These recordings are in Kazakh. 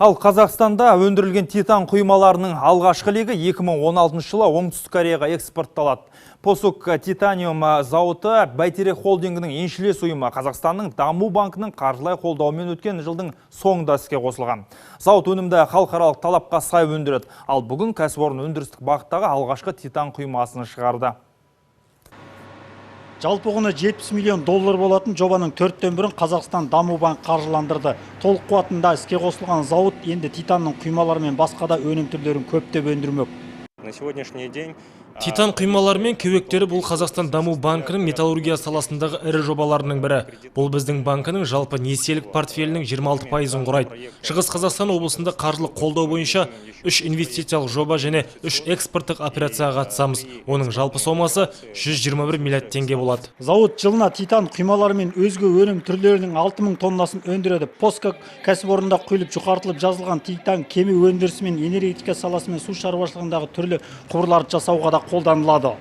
Ал Қазақстанда өндірілген титан құймаларының алғашқы легі 2016 жылы Оңтүстік Кореяға экспортталады. Посук титаниум зауыты Бәйтерек холдингінің еншілес ұйымы Қазақстанның Даму банкінің қаржылай қолдауымен өткен жылдың соңында іске қосылған. Зауыт өнімді халықаралық талапқа сай өндіреді. Ал бүгін кәсіпорын өндірістік бағыттағы алғашқы титан құймасын шығарды. Жалпы құны 70 миллион доллар болатын жобаның 1/4 Қазақстан Даму банк қаржыландырды. Толық қуатында іске қосылған зауыт енді титанның құймалары мен басқа да өнім түрлерін көптеп өндірмек. На сегодняшний день Титан құймалары мен көбіктері бұл Қазақстан Даму банкінің металлургия саласындағы ірі жобаларының бірі. Бұл біздің банкінің жалпы несиелік портфелінің 26%-ын құрайды. Шығыс Қазақстан облысында қаржылық қолдау бойынша 3 инвестициялық жоба және 3 экспорттық операцияға қатысамыз. Оның жалпы сомасы 121 миллиард теңге болады. Зауыт жылына титан құймалары мен өзге өнім түрлерінің 6000 тоннасын өндіреді. Поска кәсіпорнында құйылып жұқартылып жазылған титан кеме өндірісі мен энергетика саласы мен су шаруашылығындағы түрлі құбырларды жасауға да қолданылады.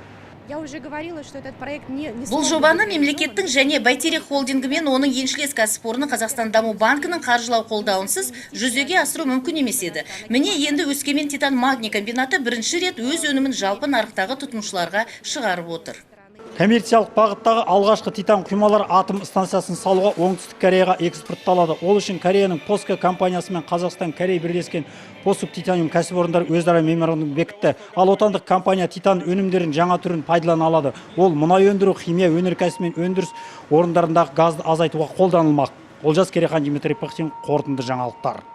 Бұл жобаны мемлекеттің және Бәйтерек холдингі мен оның еншілес кәсіпорны Қазақстан Даму банкінің қаржылау қолдауынсыз жүзеге асыру мүмкін емес еді. Міне енді Өскемен титан магний комбинаты бірінші рет өз өнімін жалпы нарықтағы тұтынушыларға шығарып отыр. Коммерциялық бағыттағы алғашқы титан құймалар атом станциясын салуға Оңтүстік Кореяға экспортталады. Ол үшін Кореяның Поска компаниясы мен Қазақстан-Корей бірлескен Посук титаниум кәсіпорындары өзара меморандум бекітті. Ал отандық компания титан өнімдерін жаңа түрін пайдалана алады. Ол мұнай өндіру, химия өнеркәсібі мен өндіріс орындарындағы газды азайтуға қолданылмақ. Олжас Керейхан, Дмитрий Пыхтин, қорытынды жаңалықтар.